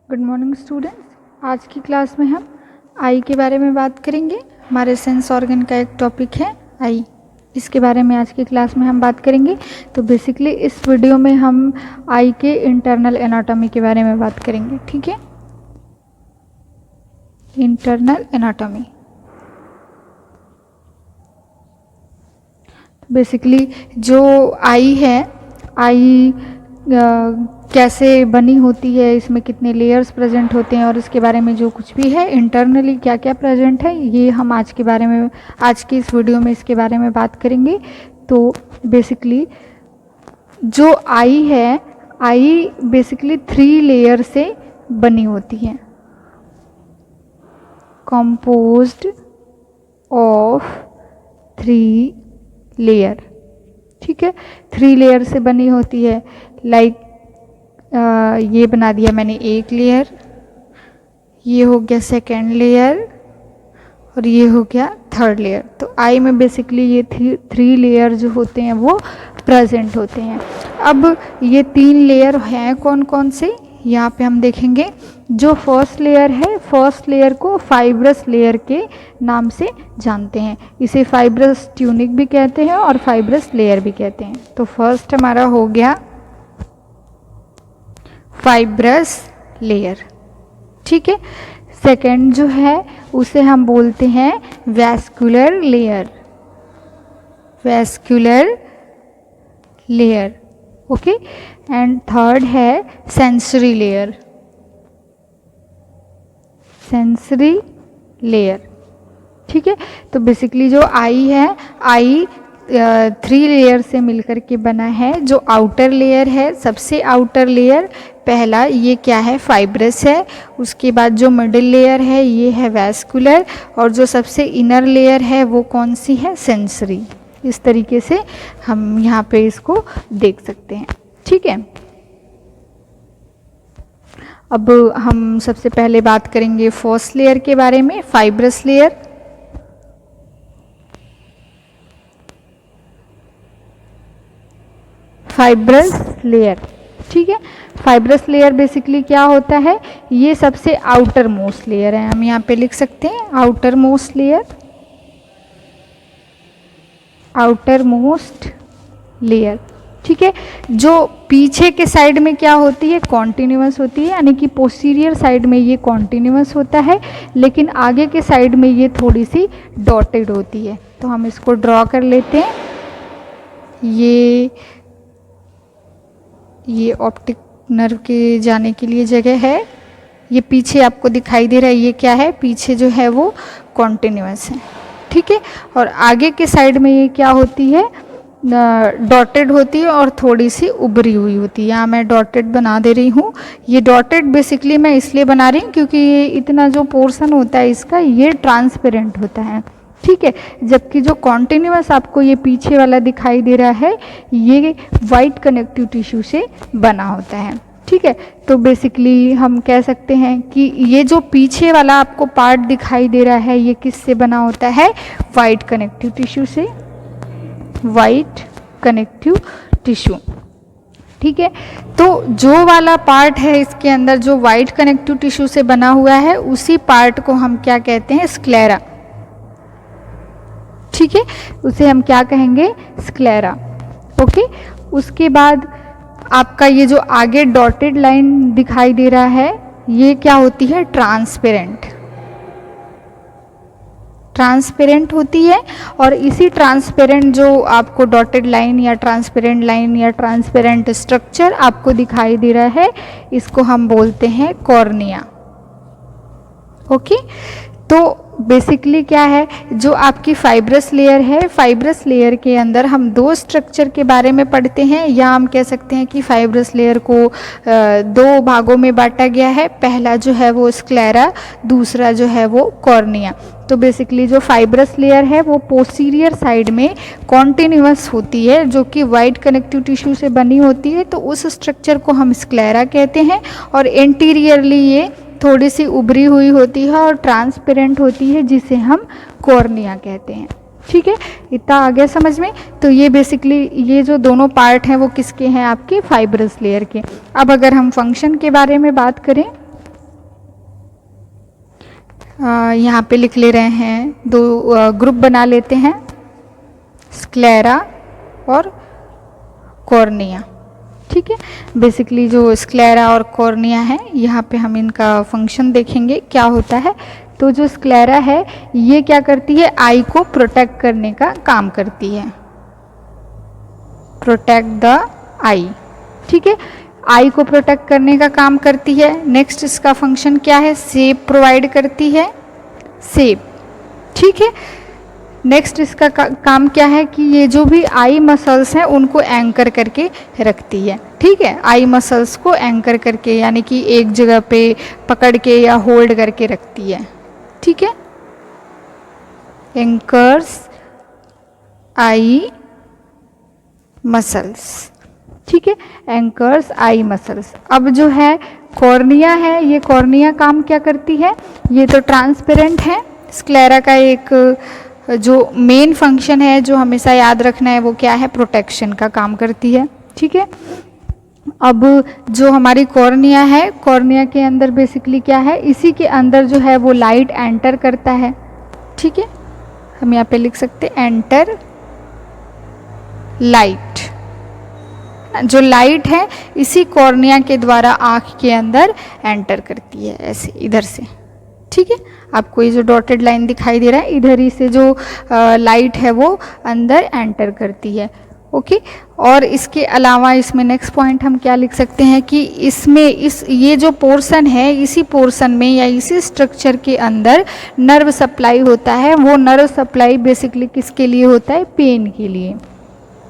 Good morning students. आज की class में हम आई के बारे में बात करेंगे। हमारे सेंस ऑर्गन का एक टॉपिक है आई, इसके बारे में आज की क्लास में हम बात करेंगे। तो बेसिकली इस वीडियो में हम आई के इंटरनल एनाटॉमी के बारे में बात करेंगे, ठीक है। इंटरनल एनाटॉमी बेसिकली जो आई है, आई कैसे बनी होती है, इसमें कितने लेयर्स प्रेजेंट होते हैं और इसके बारे में जो कुछ भी है इंटरनली क्या क्या प्रेजेंट है, ये हम आज की इस वीडियो में इसके बारे में बात करेंगे। तो बेसिकली जो आई है, आई बेसिकली 3 लेयर से बनी होती है, कंपोज्ड ऑफ 3 लेयर, ठीक है। 3 लेयर से बनी होती है। लाइक ये बना दिया मैंने एक लेयर, ये हो गया सेकेंड लेयर और ये हो गया थर्ड लेयर। तो आई में बेसिकली ये 3 लेयर जो होते हैं वो प्रेजेंट होते हैं। अब ये 3 लेयर हैं कौन कौन से, यहाँ पे हम देखेंगे। जो फर्स्ट लेयर है, फर्स्ट लेयर को फाइब्रस लेयर के नाम से जानते हैं। इसे फाइब्रस ट्यूनिक भी कहते हैं और फाइब्रस लेयर भी कहते हैं। तो फर्स्ट हमारा हो गया फाइब्रस लेयर, ठीक है। सेकेंड जो है उसे हम बोलते हैं vascular layer, vascular layer, okay. And third है सेंसरी लेयर, सेंसरी लेयर, ठीक है। तो बेसिकली जो आई है, आई 3 लेयर से मिलकर के बना है। जो आउटर लेयर है, सबसे आउटर लेयर पहला ये क्या है, फाइब्रस है। उसके बाद जो मिडिल लेयर है ये है वैस्कुलर, और जो सबसे इनर लेयर है वो कौन सी है, सेंसरी। इस तरीके से हम यहाँ पे इसको देख सकते हैं, ठीक है। अब हम सबसे पहले बात करेंगे फर्स्ट लेयर के बारे में, फाइब्रस लेयर। फाइब्रस लेयर, ठीक है। फाइब्रस लेयर बेसिकली क्या होता है, ये सबसे आउटर मोस्ट लेयर है। हम यहाँ पे लिख सकते हैं outer most layer, outer most layer, ठीक है। जो पीछे के साइड में क्या होती है, कॉन्टिन्यूअस होती है, यानी कि पोस्टीरियर साइड में ये कॉन्टिन्यूअस होता है, लेकिन आगे के साइड में ये थोड़ी सी डॉटेड होती है। तो हम इसको ड्रॉ कर लेते हैं। ये ऑप्टिक नर्व के जाने के लिए जगह है। ये पीछे आपको दिखाई दे रहा है, ये क्या है, पीछे जो है वो कॉन्टिन्यूअस है, ठीक है। और आगे के साइड में ये क्या होती है, डॉटेड होती है और थोड़ी सी उभरी हुई होती है। यहाँ मैं डॉटेड बना दे रही हूँ। ये डॉटेड बेसिकली मैं इसलिए बना रही हूँ क्योंकि ये इतना जो पोर्शन होता है इसका, ये ट्रांसपेरेंट होता है, ठीक है। जबकि जो कॉन्टिन्यूअस आपको ये पीछे वाला दिखाई दे रहा है, ये वाइट कनेक्टिव टिश्यू से बना होता है, ठीक है। तो बेसिकली हम कह सकते हैं कि ये जो पीछे वाला आपको पार्ट दिखाई दे रहा है, ये किससे बना होता है, वाइट कनेक्टिव टिश्यू से, वाइट कनेक्टिव टिश्यू, ठीक है। तो जो वाला पार्ट है इसके अंदर जो वाइट कनेक्टिव टिश्यू से बना हुआ है, उसी पार्ट को हम क्या कहते हैं, स्क्लेरा, ठीक है। उसे हम क्या कहेंगे, स्क्लेरा, ओके। उसके बाद आपका ये जो आगे डॉटेड लाइन दिखाई दे रहा है, ये क्या होती है, ट्रांसपेरेंट, ट्रांसपेरेंट होती है। और इसी ट्रांसपेरेंट जो आपको डॉटेड लाइन या ट्रांसपेरेंट स्ट्रक्चर आपको दिखाई दे रहा है, इसको हम बोलते हैं कॉर्निया, ओके। तो बेसिकली क्या है, जो आपकी फाइब्रस लेयर है, फाइब्रस लेयर के अंदर हम 2 स्ट्रक्चर के बारे में पढ़ते हैं, या हम कह सकते हैं कि फाइब्रस लेयर को 2 भागों में बांटा गया है। पहला जो है वो स्क्लेरा, दूसरा जो है वो कॉर्निया। तो बेसिकली जो फाइब्रस लेयर है वो पोस्टीरियर साइड में कॉन्टिन्यूअस होती है, जो कि वाइट कनेक्टिव टिश्यू से बनी होती है। तो उस स्ट्रक्चर को हम स्क्लेरा कहते हैं। और एंटीरियरली ये थोड़ी सी उभरी हुई होती है और ट्रांसपेरेंट होती है, जिसे हम कॉर्निया कहते हैं, ठीक है। इतना आ गया समझ में। तो ये बेसिकली ये जो दोनों पार्ट हैं वो किसके हैं, आपके फाइब्रस लेयर के। अब अगर हम फंक्शन के बारे में बात करें, यहाँ पे लिख ले रहे हैं, दो ग्रुप बना लेते हैं, स्क्लेरा और कॉर्निया। ठीक है, बेसिकली जो स्क्लेरा और कॉर्निया है, यहाँ पे हम इनका फंक्शन देखेंगे क्या होता है। तो जो स्क्लेरा है ये क्या करती है, आई को प्रोटेक्ट करने का काम करती है, प्रोटेक्ट द आई। ठीक है, आई को प्रोटेक्ट करने का काम करती है। नेक्स्ट इसका फंक्शन क्या है, शेप प्रोवाइड करती है, शेप। ठीक है, नेक्स्ट इसका काम क्या है कि ये जो भी आई मसल्स हैं उनको एंकर करके रखती है। ठीक है, आई मसल्स को एंकर करके, यानी कि एक जगह पे पकड़ के या होल्ड करके रखती है। ठीक है, एंकर्स आई मसल्स। ठीक है, एंकर्स आई मसल्स। अब जो है कॉर्निया है, ये कॉर्निया काम क्या करती है, ये तो ट्रांसपेरेंट है। स्क्लेरा का एक जो मेन फंक्शन है जो हमेशा याद रखना है वो क्या है, प्रोटेक्शन का काम करती है। ठीक है, अब जो हमारी कॉर्निया है, कॉर्निया के अंदर बेसिकली क्या है, इसी के अंदर जो है वो लाइट एंटर करता है। ठीक है, हम यहाँ पे लिख सकते हैं एंटर लाइट। जो लाइट है इसी कॉर्निया के द्वारा आँख के अंदर एंटर करती है, ऐसे इधर से। ठीक है, आपको ये जो डॉटेड लाइन दिखाई दे रहा है, इधर ही से जो लाइट है वो अंदर एंटर करती है। ओके, और इसके अलावा इसमें नेक्स्ट पॉइंट हम क्या लिख सकते हैं कि इसमें ये जो पोर्शन है, इसी पोर्शन में या इसी स्ट्रक्चर के अंदर नर्व सप्लाई होता है। वो नर्व सप्लाई बेसिकली किसके लिए होता है, पेन के लिए।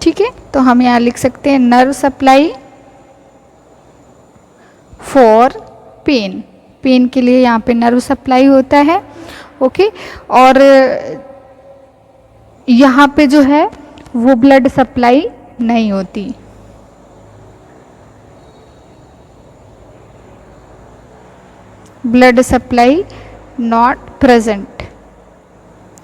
ठीक है, तो हम यहाँ लिख सकते हैं nerve supply for pain, pain के लिए यहाँ पे नर्व सप्लाई होता है। ओके, और यहाँ पे जो है वो ब्लड सप्लाई नहीं होती। Blood supply not present.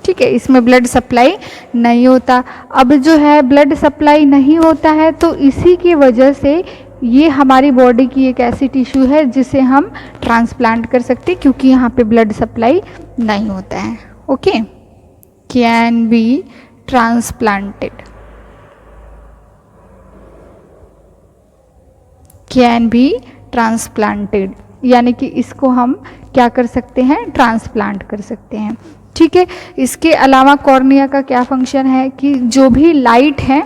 ठीक है, इसमें ब्लड सप्लाई नहीं होता। अब जो है ब्लड सप्लाई नहीं होता है तो इसी की वजह से ये हमारी बॉडी की एक ऐसी टिश्यू है जिसे हम ट्रांसप्लांट कर सकते हैं, क्योंकि यहाँ पे ब्लड सप्लाई नहीं होता है। Okay, can be transplanted, can be transplanted, यानी कि इसको हम क्या कर सकते हैं, ट्रांसप्लांट कर सकते हैं। ठीक है, इसके अलावा कॉर्निया का क्या फंक्शन है कि जो भी लाइट है,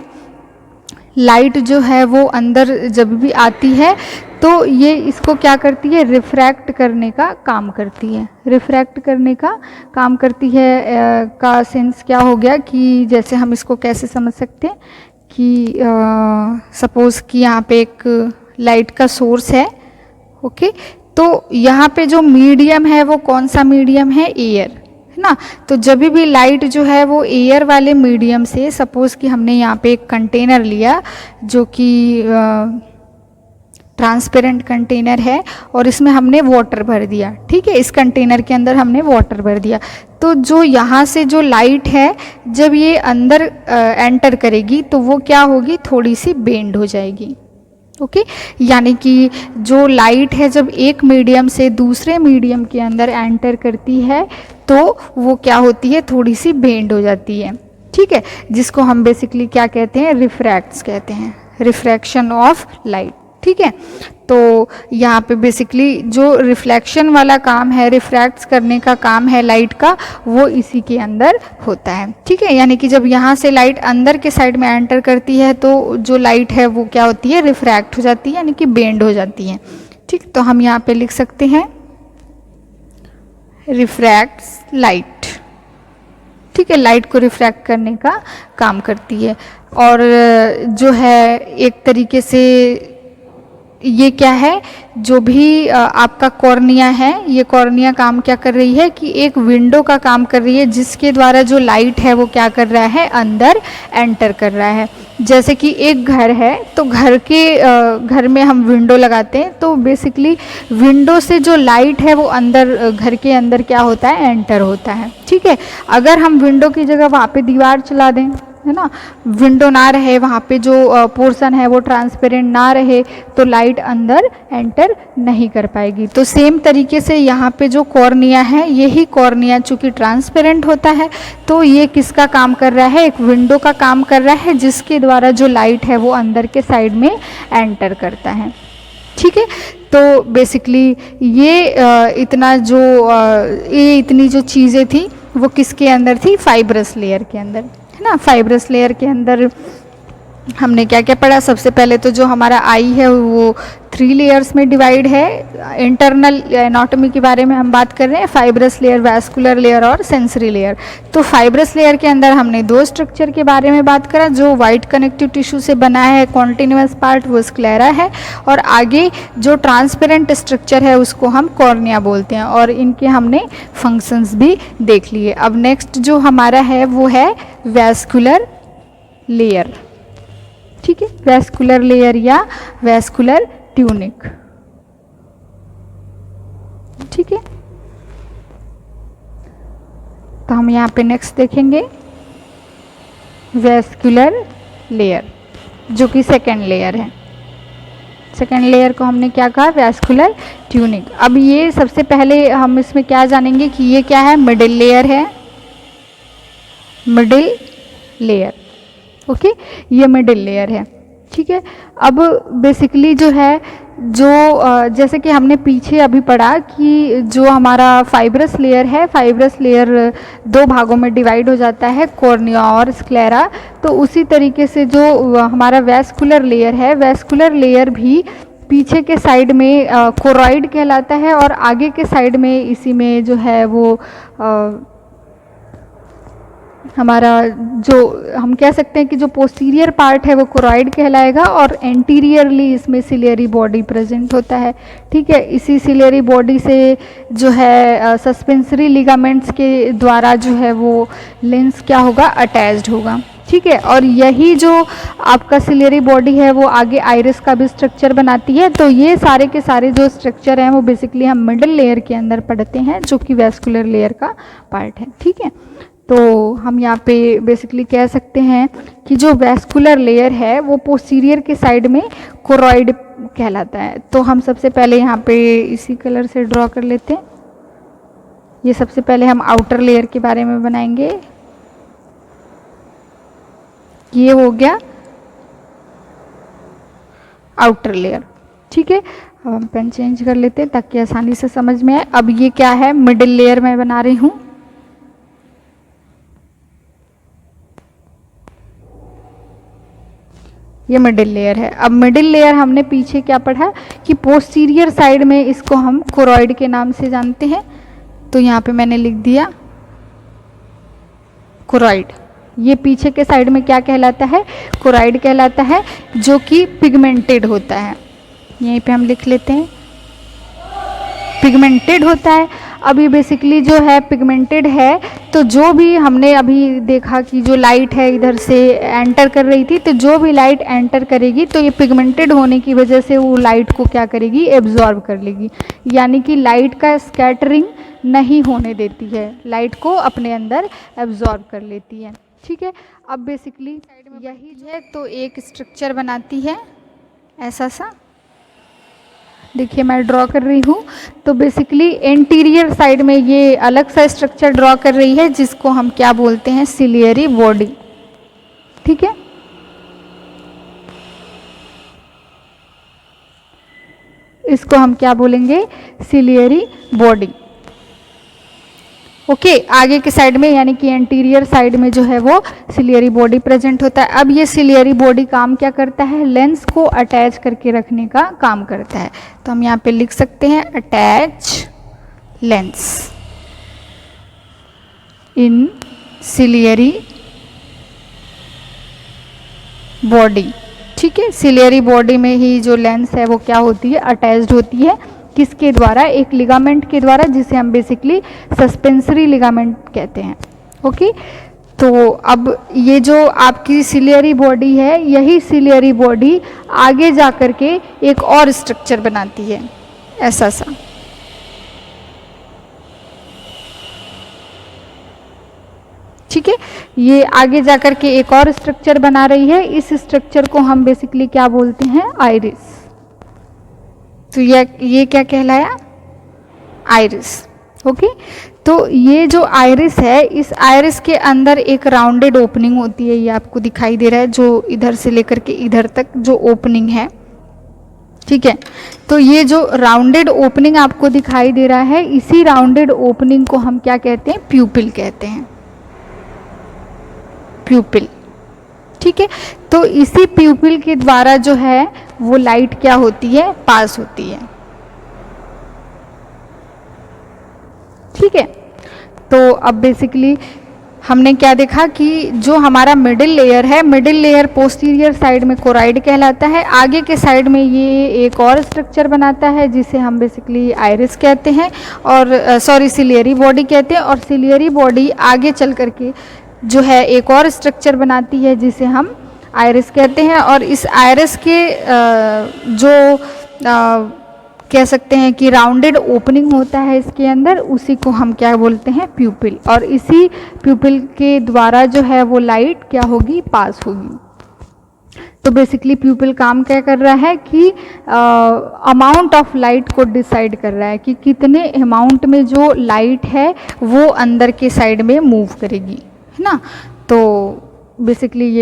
लाइट जो है वो अंदर जब भी आती है तो ये इसको क्या करती है, रिफ्रैक्ट करने का काम करती है। रिफ्रैक्ट करने का काम करती है का सेंस क्या हो गया कि जैसे हम इसको कैसे समझ सकते हैं कि सपोज़ कि यहाँ पे एक लाइट का सोर्स है। ओके, तो यहाँ पे जो मीडियम है वो कौन सा मीडियम है, एयर, है ना। तो जब भी लाइट जो है वो एयर वाले मीडियम से, सपोज़ कि हमने यहाँ पे एक कंटेनर लिया जो कि ट्रांसपेरेंट कंटेनर है और इसमें हमने वाटर भर दिया। ठीक है, इस कंटेनर के अंदर हमने वाटर भर दिया, तो जो यहाँ से जो लाइट है जब ये अंदर एंटर करेगी तो वो क्या होगी, थोड़ी सी बेंड हो जाएगी। ओके, यानी कि जो लाइट है जब एक मीडियम से दूसरे मीडियम के अंदर एंटर करती है तो वो क्या होती है, थोड़ी सी बेंड हो जाती है। ठीक है, जिसको हम बेसिकली क्या कहते हैं, रिफ्रैक्ट्स कहते हैं, रिफ्रैक्शन ऑफ लाइट। ठीक है, तो यहाँ पे बेसिकली जो रिफ्लेक्शन वाला काम है, रिफ्रैक्ट्स करने का काम है लाइट का, वो इसी के अंदर होता है। ठीक है, यानी कि जब यहाँ से लाइट अंदर के साइड में एंटर करती है तो जो लाइट है वो क्या होती है, रिफ्रैक्ट हो जाती है, यानी कि बेंड हो जाती है। ठीक, तो हम यहाँ पे लिख सकते हैं रिफ्रैक्ट्स लाइट। ठीक है, लाइट को रिफ्रैक्ट करने का काम करती है। और जो है एक तरीके से ये क्या है, जो भी आपका कॉर्निया है, ये कॉर्निया काम क्या कर रही है कि एक विंडो का काम कर रही है जिसके द्वारा जो लाइट है वो क्या कर रहा है, अंदर एंटर कर रहा है। जैसे कि एक घर है तो घर में हम विंडो लगाते हैं, तो बेसिकली विंडो से जो लाइट है वो अंदर, घर के अंदर क्या होता है, एंटर होता है। ठीक है, अगर हम विंडो की जगह वहाँ पे दीवार चला दें, है ना, विंडो ना रहे, वहाँ पे जो पोर्शन है वो ट्रांसपेरेंट ना रहे तो लाइट अंदर एंटर नहीं कर पाएगी। तो सेम तरीके से यहाँ पे जो कॉर्निया है, यही कॉर्निया चूँकि ट्रांसपेरेंट होता है तो ये किसका काम कर रहा है, एक विंडो का काम कर रहा है, जिसके द्वारा जो लाइट है वो अंदर के साइड में एंटर करता है। ठीक है, तो बेसिकली ये इतनी जो चीज़ें थी वो किसके अंदर थी, फाइब्रस लेयर के अंदर, है ना। फाइब्रस लेयर के अंदर हमने क्या क्या पढ़ा, सबसे पहले तो जो हमारा आई है वो 3 लेयर्स में डिवाइड है। इंटरनल एनाटॉमी के बारे में हम बात कर रहे हैं, फाइब्रस लेयर, वैस्कुलर लेयर और सेंसरी लेयर। तो फाइब्रस लेयर के अंदर हमने 2 स्ट्रक्चर के बारे में बात करा, जो वाइट कनेक्टिव टिश्यू से बना है, कॉन्टिन्यूअस पार्ट वो स्क्लेरा है, और आगे जो ट्रांसपेरेंट स्ट्रक्चर है उसको हम कॉर्निया बोलते हैं, और इनके हमने फंक्शंस भी देख लिए। अब नेक्स्ट जो हमारा है वो है वैस्कुलर लेयर। ठीक है, वैस्कुलर लेयर या वैस्कुलर ट्यूनिक। ठीक है, तो हम यहाँ पे नेक्स्ट देखेंगे वैस्कुलर लेयर, जो कि सेकेंड लेयर है। सेकेंड लेयर को हमने क्या कहा, वैस्कुलर ट्यूनिक। अब ये सबसे पहले हम इसमें क्या जानेंगे कि ये क्या है, मिडिल लेयर है, मिडिल लेयर। ओके, ये मिडिल लेयर है। ठीक है, अब बेसिकली जो है, जो जैसे कि हमने पीछे अभी पढ़ा कि जो हमारा फाइब्रस लेयर है, फाइब्रस लेयर 2 भागों में डिवाइड हो जाता है, कॉर्निया और स्क्लेरा। तो उसी तरीके से जो हमारा वैस्कुलर लेयर है, वैस्कुलर लेयर भी पीछे के साइड में कोरॉइड कहलाता है, और आगे के साइड में इसी में जो है वो हमारा जो हम कह सकते हैं कि जो पोस्टीरियर पार्ट है वो कोरॉइड कहलाएगा, और एंटीरियरली इसमें सिलियरी बॉडी प्रेजेंट होता है। ठीक है, इसी सिलियरी बॉडी से जो है सस्पेंसरी लिगामेंट्स के द्वारा जो है वो लेंस क्या होगा, अटैच्ड होगा। ठीक है, और यही जो आपका सिलियरी बॉडी है वो आगे आइरिस का भी स्ट्रक्चर बनाती है। तो ये सारे के सारे जो स्ट्रक्चर हैं वो बेसिकली हम मिडिल लेयर के अंदर पढ़ते हैं, जो कि वैस्कुलर लेयर का पार्ट है। ठीक है, तो हम यहाँ पे बेसिकली कह सकते हैं कि जो वैस्कुलर लेयर है वो पोस्टीरियर के साइड में कोरॉइड कहलाता है। तो हम सबसे पहले यहाँ पे इसी कलर से ड्रॉ कर लेते हैं। ये सबसे पहले हम आउटर लेयर के बारे में बनाएंगे। ये हो गया आउटर लेयर। ठीक है, अब हम पेन चेंज कर लेते हैं ताकि आसानी से समझ में आए। अब ये क्या है, मिडिल लेयर मैं बना रही हूँ। ये मिडिल लेयर है। अब मिडिल लेयर हमने पीछे क्या पढ़ा कि पोस्टीरियर साइड में इसको हम कोरॉइड के नाम से जानते हैं। तो यहाँ पे मैंने लिख दिया कोरॉइड। ये पीछे के साइड में क्या कहलाता है, कोरॉइड कहलाता है, जो कि पिगमेंटेड होता है। यहीं पे हम लिख लेते हैं, पिगमेंटेड होता है। अब ये बेसिकली जो है पिगमेंटेड है, तो जो भी हमने अभी देखा कि जो लाइट है इधर से एंटर कर रही थी, तो जो भी लाइट एंटर करेगी तो ये पिगमेंटेड होने की वजह से वो लाइट को क्या करेगी, एब्जॉर्ब कर लेगी, यानी कि लाइट का स्कैटरिंग नहीं होने देती है, लाइट को अपने अंदर एब्जॉर्ब कर लेती है। ठीक है, अब बेसिकली यही है तो एक स्ट्रक्चर बनाती है ऐसा सा। देखिए मैं ड्रॉ कर रही हूँ, तो बेसिकली एंटीरियर साइड में ये अलग सा स्ट्रक्चर ड्रॉ कर रही है, जिसको हम क्या बोलते हैं, सिलियरी बॉडी। ठीक है, इसको हम क्या बोलेंगे, सिलियरी बॉडी। ओके, आगे के साइड में यानी कि एंटीरियर साइड में जो है वो सिलियरी बॉडी प्रेजेंट होता है। अब ये सिलियरी बॉडी काम क्या करता है, लेंस को अटैच करके रखने का काम करता है। तो हम यहाँ पे लिख सकते हैं attach lens in ciliary body. ठीक है, सिलियरी बॉडी में ही जो लेंस है वो क्या होती है, अटैच्ड होती है। किसके द्वारा, एक लिगामेंट के द्वारा, जिसे हम बेसिकली सस्पेंसरी लिगामेंट कहते हैं। ओके, तो अब ये जो आपकी सिलियरी बॉडी है, यही सिलियरी बॉडी आगे जा कर के एक और स्ट्रक्चर बनाती है ऐसा सा। ठीक है, ये आगे जाकर के एक और स्ट्रक्चर बना रही है, इस स्ट्रक्चर को हम बेसिकली क्या बोलते हैं, आइरिस। तो ये क्या कहलाया, आइरिस। ओके, तो ये जो आइरिस है, इस आइरिस के अंदर एक राउंडेड ओपनिंग होती है, ये आपको दिखाई दे रहा है, जो इधर से लेकर के इधर तक जो ओपनिंग है, ठीक है। तो ये जो राउंडेड ओपनिंग आपको दिखाई दे रहा है, इसी राउंडेड ओपनिंग को हम क्या कहते हैं, प्यूपिल कहते हैं, प्यूपिल, ठीक है। तो इसी प्यूपिल के द्वारा जो है वो लाइट क्या होती है, पास होती है, ठीक है। तो अब बेसिकली हमने क्या देखा कि जो हमारा मिडिल लेयर है, मिडिल लेयर पोस्टीरियर साइड में कोराइड कहलाता है, आगे के साइड में ये एक और स्ट्रक्चर बनाता है जिसे हम बेसिकली आइरिस कहते हैं, और सिलियरी बॉडी कहते हैं, और सिलियरी बॉडी आगे चल करके जो है एक और स्ट्रक्चर बनाती है जिसे हम आइरिस कहते हैं। और इस आइरिस के जो कह सकते हैं कि राउंडेड ओपनिंग होता है इसके अंदर, उसी को हम क्या बोलते हैं, प्यूपिल। और इसी प्यूपिल के द्वारा जो है वो लाइट क्या होगी, पास होगी। तो बेसिकली प्यूपिल काम क्या कर रहा है कि अमाउंट ऑफ लाइट को डिसाइड कर रहा है कि कितने अमाउंट में जो लाइट है वो अंदर के साइड में मूव करेगी, है ना। तो बेसिकली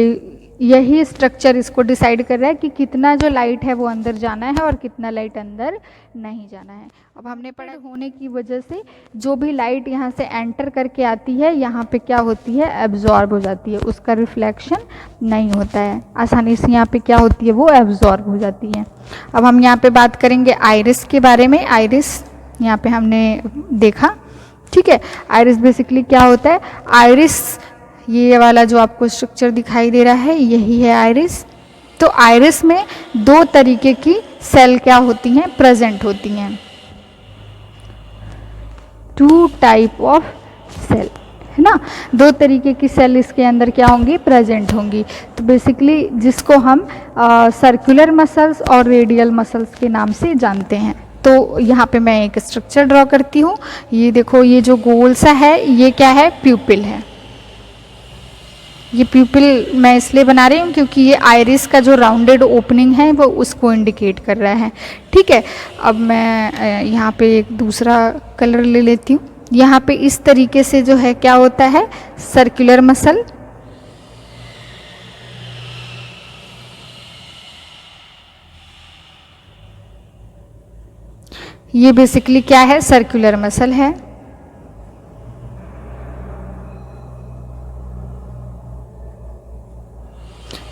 यही स्ट्रक्चर इसको डिसाइड कर रहा है कि कितना जो लाइट है वो अंदर जाना है और कितना लाइट अंदर नहीं जाना है। अब हमने पढ़ा होने की वजह से जो भी लाइट यहाँ से एंटर करके आती है यहाँ पे क्या होती है, एब्जॉर्ब हो जाती है, उसका रिफ्लेक्शन नहीं होता है, आसानी से यहाँ पे क्या होती है, वो एब्जॉर्ब हो जाती है। अब हम यहाँ पे बात करेंगे आइरिस के बारे में। आइरिस यहाँ पे हमने देखा, ठीक है। आइरिस बेसिकली क्या होता है, आइरिस ये वाला जो आपको स्ट्रक्चर दिखाई दे रहा है यही है आइरिस। तो आइरिस में दो तरीके की सेल क्या होती हैं, प्रेजेंट होती हैं, टू टाइप ऑफ सेल, है ना। दो तरीके की सेल इसके अंदर क्या होंगी, प्रेजेंट होंगी। तो बेसिकली जिसको हम सर्कुलर मसल्स और रेडियल मसल्स के नाम से जानते हैं। तो यहाँ पे मैं एक स्ट्रक्चर ड्रॉ करती हूँ, ये देखो, ये जो गोल सा है ये क्या है, प्यूपिल है। ये प्यूपिल मैं इसलिए बना रही हूँ क्योंकि ये आइरिस का जो राउंडेड ओपनिंग है वो उसको इंडिकेट कर रहा है, ठीक है। अब मैं यहाँ पे एक दूसरा कलर ले लेती हूँ। यहाँ पे इस तरीके से जो है क्या होता है, सर्कुलर मसल, ये बेसिकली क्या है, सर्कुलर मसल है।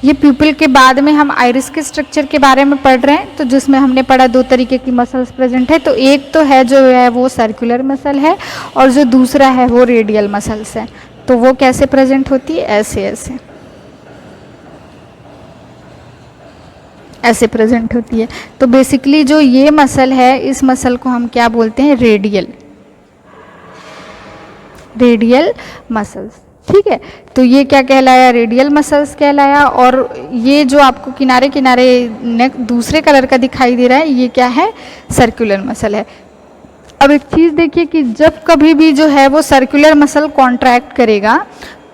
ये प्यूपिल के बाद में हम आइरिस के स्ट्रक्चर के बारे में पढ़ रहे हैं, तो जिसमें हमने पढ़ा दो तरीके की मसल्स प्रेजेंट है। तो एक तो है जो है वो सर्कुलर मसल है, और जो दूसरा है वो रेडियल मसल्स है। तो वो कैसे प्रेजेंट होती है, ऐसे ऐसे ऐसे प्रेजेंट होती है। तो बेसिकली जो ये मसल है, इस मसल को हम क्या बोलते हैं, रेडियल, रेडियल मसल्स, ठीक है। तो ये क्या कहलाया, रेडियल मसल्स कहलाया। और ये जो आपको किनारे किनारे दूसरे कलर का दिखाई दे रहा है, ये क्या है, सर्कुलर मसल है। अब एक चीज़ देखिए कि जब कभी भी जो है वो सर्कुलर मसल कॉन्ट्रैक्ट करेगा,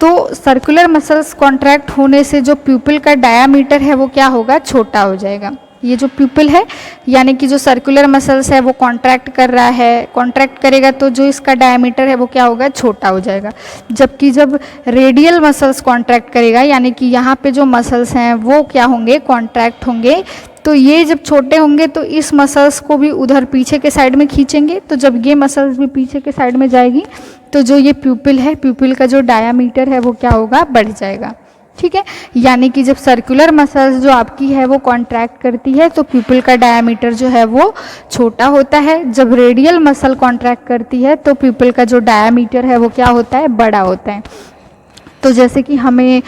तो सर्कुलर मसल्स कॉन्ट्रैक्ट होने से जो प्यूपिल का डायामीटर है वो क्या होगा, छोटा हो जाएगा। ये जो प्यूपिल है, यानी कि जो सर्कुलर मसल्स है वो कॉन्ट्रैक्ट कर रहा है, कॉन्ट्रैक्ट करेगा तो जो इसका डायमीटर है वो क्या होगा, छोटा हो जाएगा। जबकि जब रेडियल मसल्स कॉन्ट्रैक्ट करेगा, यानी कि यहाँ पे जो मसल्स हैं वो क्या होंगे, कॉन्ट्रैक्ट होंगे, तो ये जब छोटे होंगे तो इस मसल्स को भी उधर पीछे के साइड में खींचेंगे। तो जब ये मसल्स भी पीछे के साइड में जाएगी तो जो ये प्यूपिल है, प्यूपिल का जो डायामीटर है वो क्या होगा, बढ़ जाएगा, ठीक है। यानी कि जब सर्कुलर मसल्स जो आपकी है वो कॉन्ट्रैक्ट करती है तो प्यूपिल का डायामीटर जो है वो छोटा होता है। जब रेडियल मसल कॉन्ट्रैक्ट करती है तो प्यूपिल का जो डायामीटर है वो क्या होता है, बड़ा होता है। तो जैसे कि हमें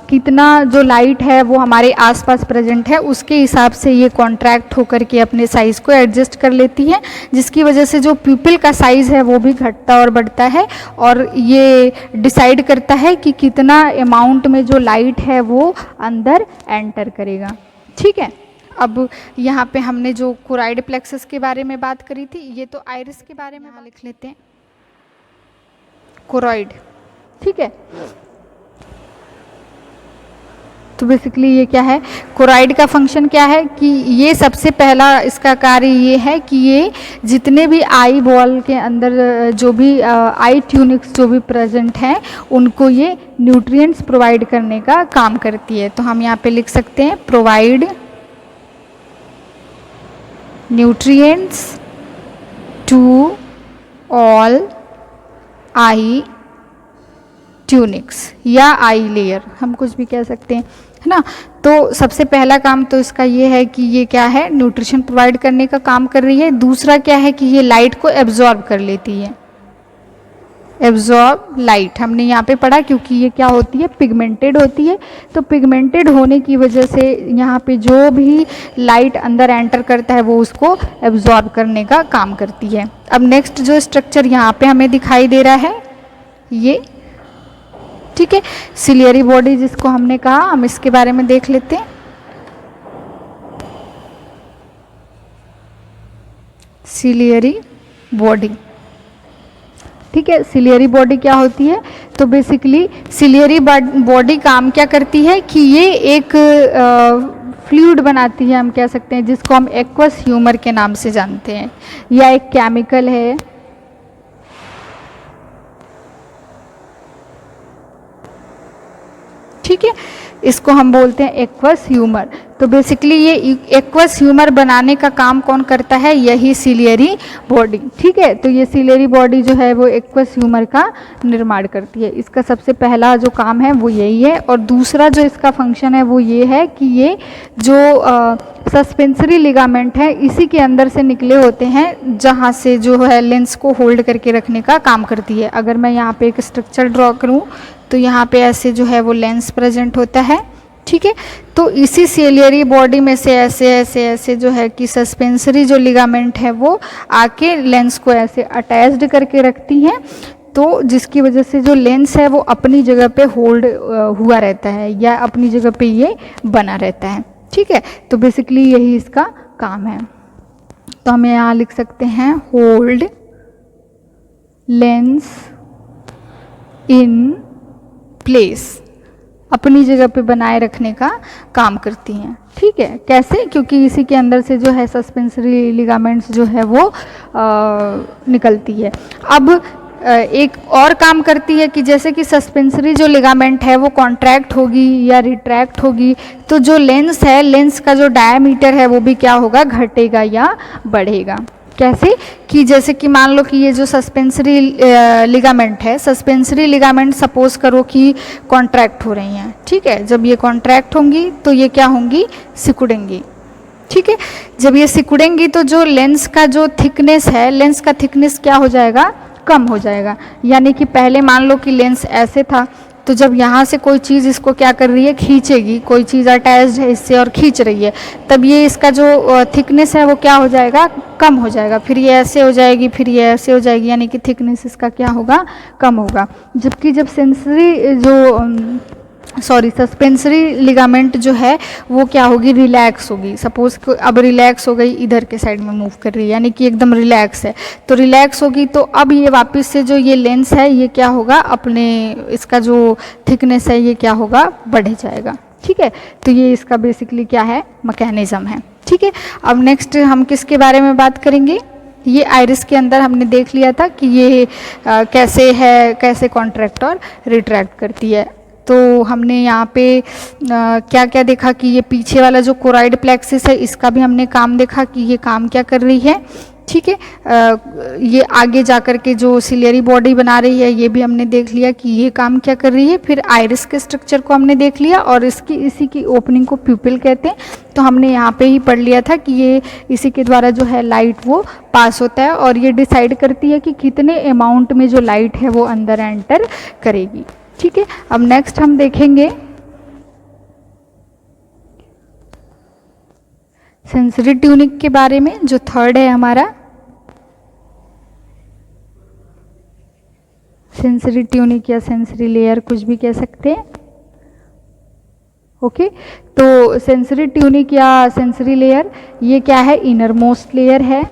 कितना जो लाइट है वो हमारे आसपास प्रेजेंट है, उसके हिसाब से ये कॉन्ट्रैक्ट होकर के अपने साइज़ को एडजस्ट कर लेती है, जिसकी वजह से जो प्यूपिल का साइज़ है वो भी घटता और बढ़ता है। और ये डिसाइड करता है कि कितना अमाउंट में जो लाइट है वो अंदर एंटर करेगा, ठीक है। अब यहाँ पे हमने जो कोराइड प्लेक्सस के बारे में बात करी थी, ये तो आइरिस के बारे में लिख लेते हैं, कोराइड, ठीक है। तो बेसिकली ये क्या है, कोराइड का फंक्शन क्या है कि ये सबसे पहला इसका कार्य ये है कि ये जितने भी आई बॉल के अंदर जो भी आई ट्यूनिक्स जो भी प्रेजेंट हैं उनको ये न्यूट्रिएंट्स प्रोवाइड करने का काम करती है। तो हम यहाँ पे लिख सकते हैं provide nutrients to all eye tunics या आई लेयर, हम कुछ भी कह सकते हैं, है ना। तो सबसे पहला काम तो इसका ये है कि ये क्या है, न्यूट्रिशन प्रोवाइड करने का काम कर रही है। दूसरा क्या है कि ये लाइट को एब्जॉर्ब कर लेती है, एब्जॉर्ब लाइट हमने यहाँ पे पढ़ा, क्योंकि ये क्या होती है, पिगमेंटेड होती है। तो पिगमेंटेड होने की वजह से यहाँ पे जो भी लाइट अंदर एंटर करता है वो उसको एब्जॉर्ब करने का काम करती है। अब नेक्स्ट जो स्ट्रक्चर यहाँ पे हमें दिखाई दे रहा है ये, ठीक है, सिलियरी बॉडी जिसको हमने कहा, हम इसके बारे में देख लेते हैं। सिलियरी बॉडी, ठीक है, सिलियरी बॉडी क्या होती है, तो बेसिकली सिलियरी बॉडी काम क्या करती है कि ये एक फ्लूइड बनाती है, हम कह सकते हैं, जिसको हम एक्वस ह्यूमर के नाम से जानते हैं, या एक केमिकल है, ठीक है, इसको हम बोलते हैं एक्वस ह्यूमर। तो बेसिकली ये एक्वस ह्यूमर बनाने का काम कौन करता है, यही सिलियरी बॉडी, ठीक है। तो ये सिलियरी बॉडी जो है वो एक्वस ह्यूमर का निर्माण करती है। इसका सबसे पहला जो काम है वो यही है। और दूसरा जो इसका फंक्शन है वो ये है कि ये जो सस्पेंसरी लिगामेंट है इसी के अंदर से निकले होते हैं, जहाँ से जो है लेंस को होल्ड करके रखने का काम करती है। अगर मैं यहाँ पे एक स्ट्रक्चर ड्रॉ करूँ तो यहाँ पे ऐसे जो है वो लेंस प्रेजेंट होता है, ठीक है। तो इसी सिलियरी बॉडी में से ऐसे ऐसे ऐसे जो है कि सस्पेंसरी जो लिगामेंट है वो आके लेंस को ऐसे अटैच्ड करके रखती हैं, तो जिसकी वजह से जो लेंस है वो अपनी जगह पे होल्ड हुआ रहता है, या अपनी जगह पे ये बना रहता है, ठीक है। तो बेसिकली यही इसका काम है। तो हम यहाँ लिख सकते हैं होल्ड लेंस इन प्लेस, अपनी जगह पे बनाए रखने का काम करती हैं, ठीक है। कैसे, क्योंकि इसी के अंदर से जो है सस्पेंसरी लिगामेंट्स जो है वो निकलती है। अब एक और काम करती है कि जैसे कि सस्पेंसरी जो लिगामेंट है वो कॉन्ट्रैक्ट होगी या रिट्रैक्ट होगी, तो जो लेंस है, लेंस का जो डायमीटर है वो भी क्या होगा, घटेगा या बढ़ेगा। कैसे कि जैसे कि मान लो कि ये जो सस्पेंसरी लिगामेंट है, सस्पेंसरी लिगामेंट सपोज करो कि कॉन्ट्रैक्ट हो रही हैं, ठीक है। जब ये कॉन्ट्रैक्ट होंगी तो ये क्या होंगी, सिकुड़ेंगी, ठीक है। जब ये सिकुड़ेंगी तो जो लेंस का जो थिकनेस है, लेंस का थिकनेस क्या हो जाएगा, कम हो जाएगा। यानी कि पहले मान लो कि लेंस ऐसे था, तो जब यहाँ से कोई चीज़ इसको क्या कर रही है, खींचेगी, कोई चीज़ अटैच्ड है इससे और खींच रही है, तब ये इसका जो थिकनेस है वो क्या हो जाएगा, कम हो जाएगा। फिर ये ऐसे हो जाएगी, फिर ये ऐसे हो जाएगी, यानी कि थिकनेस इसका क्या होगा, कम होगा। जबकि जब सस्पेंसरी लिगामेंट जो है वो क्या होगी, रिलैक्स होगी। सपोज अब रिलैक्स हो गई, इधर के साइड में मूव कर रही है, यानी कि एकदम रिलैक्स है, तो रिलैक्स होगी तो अब ये वापस से जो ये लेंस है ये क्या होगा, अपने इसका जो थिकनेस है ये क्या होगा, बढ़ जाएगा, ठीक है। तो ये इसका बेसिकली क्या है, मैकेनिज्म है, ठीक है। अब नेक्स्ट हम किसके बारे में बात करेंगे, ये आइरिस के अंदर हमने देख लिया था कि ये कैसे है, कैसे कॉन्ट्रैक्ट और रिट्रैक्ट करती है। तो हमने यहाँ पे क्या क्या देखा कि ये पीछे वाला जो कोराइड प्लेक्सिस है इसका भी हमने काम देखा कि ये काम क्या कर रही है, ठीक है। ये आगे जा कर के जो सिलियरी बॉडी बना रही है ये भी हमने देख लिया कि ये काम क्या कर रही है। फिर आइरिस के स्ट्रक्चर को हमने देख लिया और इसी की ओपनिंग को प्यूपिल कहते हैं। तो हमने यहाँ पे ही पढ़ लिया था कि ये इसी के द्वारा जो है लाइट वो पास होता है और ये डिसाइड करती है कि कितने अमाउंट में जो लाइट है वो अंदर एंटर करेगी, ठीक है। अब नेक्स्ट हम देखेंगे सेंसरी ट्यूनिक के बारे में, जो थर्ड है हमारा सेंसरी ट्यूनिक या सेंसरी लेयर, कुछ भी कह सकते हैं, ओके। तो सेंसरी ट्यूनिक या सेंसरी लेयर ये क्या है, इनर मोस्ट लेयर है,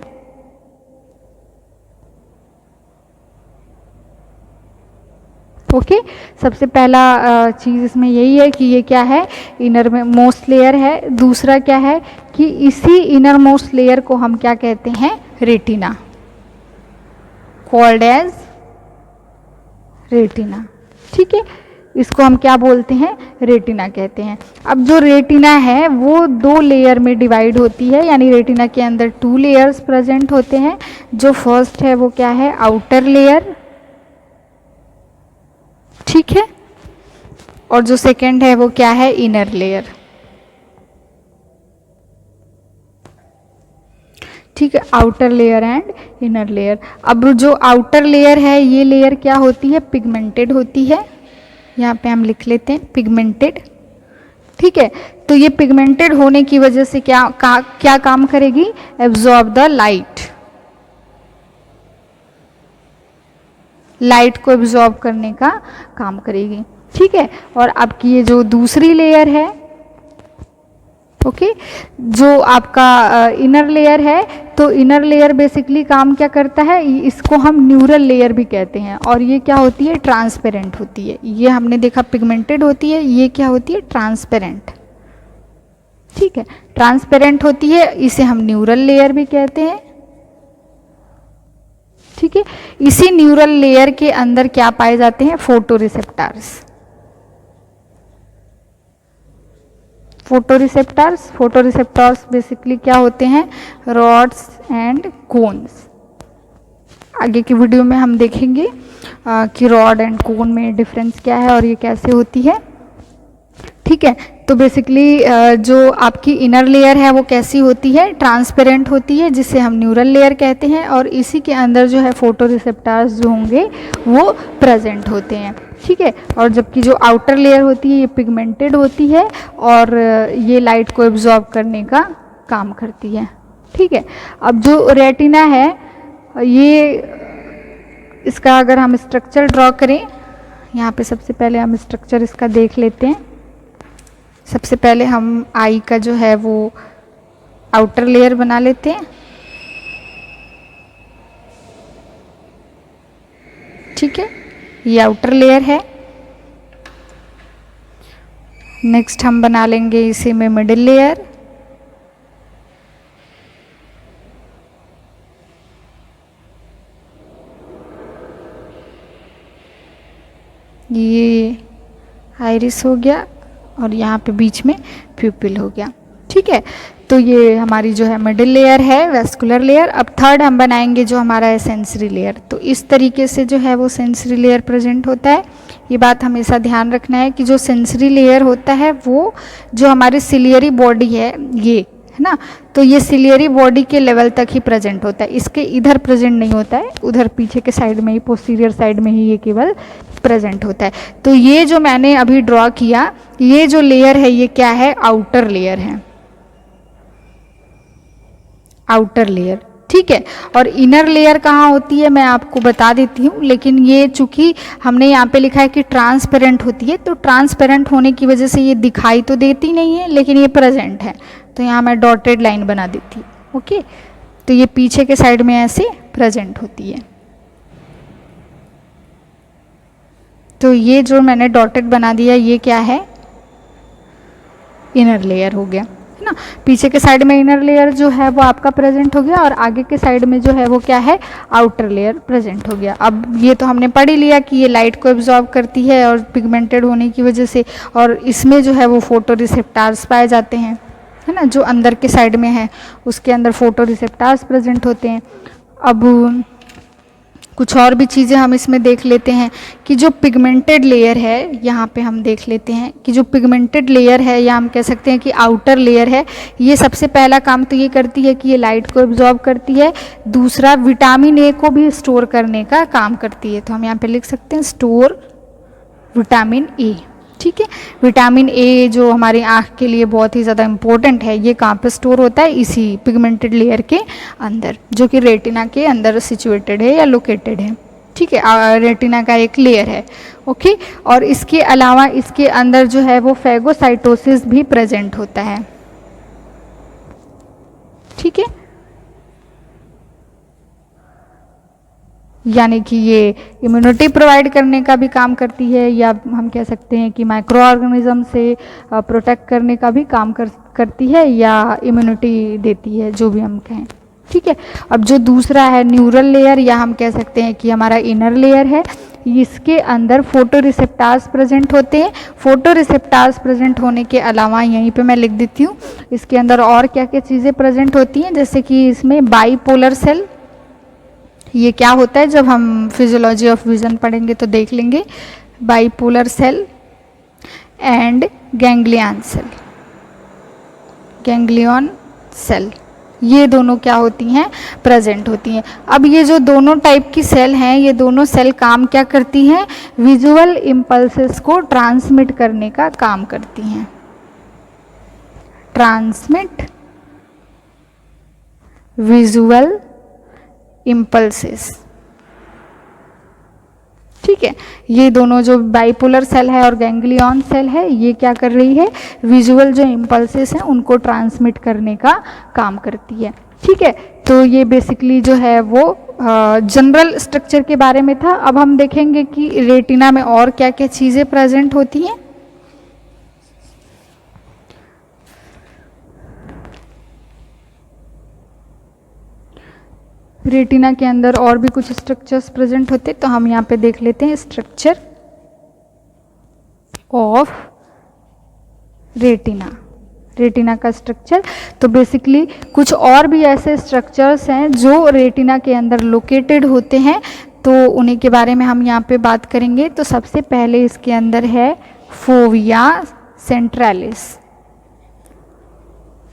ओके सबसे पहला चीज़ इसमें यही है कि ये क्या है, इनर में मोस्ट लेयर है। दूसरा क्या है कि इसी इनर मोस्ट लेयर को हम क्या कहते हैं, रेटिना, कॉल्ड एज रेटिना। ठीक है, इसको हम क्या बोलते हैं, रेटिना कहते हैं। अब जो रेटिना है वो 2 लेयर में डिवाइड होती है, यानी रेटिना के अंदर 2 लेयर्स प्रेजेंट होते हैं। जो फर्स्ट है वो क्या है, आउटर लेयर, ठीक है, और जो सेकंड है वो क्या है, इनर लेयर। ठीक है, outer layer and inner layer. अब जो आउटर लेयर है ये लेयर क्या होती है, पिगमेंटेड होती है। यहाँ पे हम लिख लेते हैं पिगमेंटेड। ठीक है, तो ये पिगमेंटेड होने की वजह से क्या काम करेगी, एब्जॉर्ब द लाइट को एब्जॉर्ब करने का काम करेगी। ठीक है, और आपकी ये जो दूसरी लेयर है, ओके, जो आपका इनर लेयर है, तो इनर लेयर बेसिकली काम क्या करता है, इसको हम न्यूरल लेयर भी कहते हैं, और ये क्या होती है, ट्रांसपेरेंट होती है। ये हमने देखा पिगमेंटेड होती है, ये क्या होती है, ट्रांसपेरेंट। ठीक है, ट्रांसपेरेंट होती है, इसे हम न्यूरल लेयर भी कहते हैं। ठीक है, इसी न्यूरल लेयर के अंदर क्या पाए जाते हैं, photo receptors. Photo receptors basically क्या होते हैं, रॉड्स एंड कोन्स। आगे की वीडियो में हम देखेंगे कि रॉड एंड कोन में डिफरेंस क्या है और ये कैसे होती है। ठीक है, तो बेसिकली जो आपकी इनर लेयर है वो कैसी होती है, ट्रांसपेरेंट होती है, जिसे हम न्यूरल लेयर कहते हैं, और इसी के अंदर जो है फोटो रिसेप्टर्स जो होंगे वो प्रेजेंट होते हैं। ठीक है, और जबकि जो आउटर लेयर होती है ये पिगमेंटेड होती है और ये लाइट को एब्जॉर्ब करने का काम करती है। ठीक है, अब जो रेटिना है ये, इसका अगर हम स्ट्रक्चर ड्रॉ करें, यहाँ पे सबसे पहले हम स्ट्रक्चर इसका देख लेते हैं। सबसे पहले हम आई का जो है वो आउटर लेयर बना लेते हैं। ठीक है, ये आउटर लेयर है। नेक्स्ट हम बना लेंगे इसी में मिडिल लेयर। ये आइरिस हो गया और यहाँ पे बीच में प्यूपिल हो गया। ठीक है, तो ये हमारी जो है मिडिल लेयर है, वेस्कुलर लेयर। अब थर्ड हम बनाएंगे जो हमारा है सेंसरी लेयर। तो इस तरीके से जो है वो सेंसरी लेयर प्रेजेंट होता है। ये बात हमेशा ध्यान रखना है कि जो सेंसरी लेयर होता है वो जो हमारी सिलियरी बॉडी है ये, है ना, तो ये सिलियरी बॉडी के लेवल तक ही प्रेजेंट होता है, इसके इधर प्रेजेंट नहीं होता है, उधर पीछे के साइड में ही, पोस्टीरियर साइड में ही ये केवल प्रेजेंट होता है। तो ये जो मैंने अभी ड्रॉ किया, ये जो लेयर है ये क्या है, आउटर लेयर है, आउटर लेयर। ठीक है, और इनर लेयर कहाँ होती है मैं आपको बता देती हूँ, लेकिन ये चूंकि हमने यहाँ पे लिखा है कि ट्रांसपेरेंट होती है, तो ट्रांसपेरेंट होने की वजह से ये दिखाई तो देती नहीं है, लेकिन ये प्रेजेंट है, तो यहाँ मैं डॉटेड लाइन बना देती हूँ। ओके, तो ये पीछे के साइड में ऐसे प्रेजेंट होती है। तो ये जो मैंने डॉटेड बना दिया ये क्या है, इनर लेयर हो गया, है ना। पीछे के साइड में इनर लेयर जो है वो आपका प्रेजेंट हो गया, और आगे के साइड में जो है वो क्या है, आउटर लेयर प्रेजेंट हो गया। अब ये तो हमने पढ़ ही लिया कि ये लाइट को एब्जॉर्ब करती है और पिगमेंटेड होने की वजह से, और इसमें जो है वो फोटो रिसेप्टर्स पाए जाते हैं, है ना, जो अंदर के साइड में है उसके अंदर फोटो रिसेप्टर्स प्रेजेंट होते हैं। अब कुछ और भी चीज़ें हम इसमें देख लेते हैं कि जो पिगमेंटेड लेयर है, यहाँ पे हम देख लेते हैं कि जो पिगमेंटेड लेयर है, या हम कह सकते हैं कि आउटर लेयर है, ये सबसे पहला काम तो ये करती है कि ये लाइट को एब्जॉर्ब करती है। दूसरा, विटामिन ए को भी स्टोर करने का काम करती है, तो हम यहाँ पे लिख सकते हैं स्टोर विटामिन ए। ठीक है, विटामिन ए जो हमारी आँख के लिए बहुत ही ज़्यादा इम्पोर्टेंट है, ये कहाँ पे स्टोर होता है, इसी पिगमेंटेड लेयर के अंदर, जो कि रेटिना के अंदर सिचुएटेड है या लोकेटेड है। ठीक है, रेटिना का एक लेयर है। ओके, और इसके अलावा इसके अंदर जो है वो फेगोसाइटोसिस भी प्रेजेंट होता है। ठीक है, यानी कि ये इम्यूनिटी प्रोवाइड करने का भी काम करती है, या हम कह सकते हैं कि माइक्रो ऑर्गेनिज्म से प्रोटेक्ट करने का भी काम करती है, या इम्यूनिटी देती है, जो भी हम कहें। ठीक है। अब जो दूसरा है न्यूरल लेयर, या हम कह सकते हैं कि हमारा इनर लेयर है, इसके अंदर फोटो रिसेप्टार्स प्रेजेंट होते हैं। फोटो रिसेप्टार्स प्रेजेंट होने के अलावा यहीं पे मैं लिख देती हूँ, इसके अंदर और क्या क्या चीज़ें प्रेजेंट होती हैं, जैसे कि इसमें बाईपोलर सेल। ये क्या होता है, जब हम फिजियोलॉजी ऑफ विजन पढ़ेंगे तो देख लेंगे। Bipolar cell and ganglion cell, ganglion cell, ये दोनों क्या होती हैं, प्रेजेंट होती हैं। अब ये जो दोनों टाइप की सेल हैं, ये दोनों सेल काम क्या करती हैं, विजुअल इम्पल्सेस को ट्रांसमिट करने का काम करती हैं। Transmit visual impulses. ठीक है। ये दोनों जो बाइपोलर सेल है और गैंग्लियन सेल है, ये क्या कर रही है, विजुअल जो इम्पल्सेस हैं उनको ट्रांसमिट करने का काम करती है। ठीक है। तो ये बेसिकली जो है वो जनरल स्ट्रक्चर के बारे में था। अब हम देखेंगे कि रेटिना में और क्या क्या चीज़ें प्रेजेंट होती हैं। रेटिना के अंदर और भी कुछ स्ट्रक्चर्स प्रेजेंट होते, तो हम यहाँ पे देख लेते हैं स्ट्रक्चर ऑफ रेटिना। रेटिना का स्ट्रक्चर, तो बेसिकली कुछ और भी ऐसे स्ट्रक्चर्स हैं जो रेटिना के अंदर लोकेटेड होते हैं, तो उन्हीं के बारे में हम यहाँ पे बात करेंगे। तो सबसे पहले इसके अंदर है फोविया सेंट्रलिस।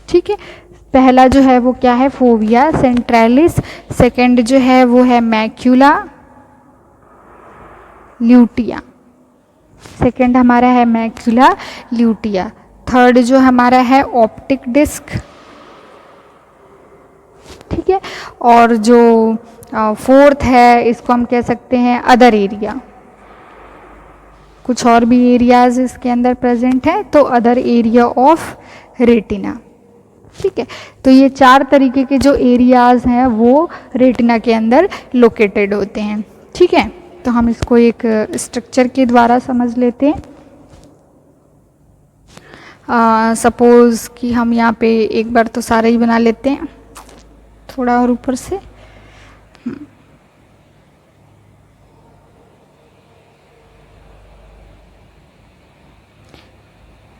ठीक है। पहला जो है वो क्या है, फोविया सेंट्रलिस। सेकंड जो है वो है मैक्यूला ल्यूटिया। सेकंड हमारा है मैक्यूला ल्यूटिया। थर्ड जो हमारा है ऑप्टिक डिस्क। ठीक है। और जो फोर्थ है, इसको हम कह सकते हैं अदर एरिया। कुछ और भी एरियाज इसके अंदर प्रेजेंट है, तो अदर एरिया ऑफ रेटिना। ठीक है। तो ये चार तरीके के जो एरियाज हैं वो रेटिना के अंदर लोकेटेड होते हैं। ठीक है। तो हम इसको एक स्ट्रक्चर के द्वारा समझ लेते हैं। सपोज कि हम यहाँ पे एक बार तो सारा ही बना लेते हैं, थोड़ा और ऊपर से।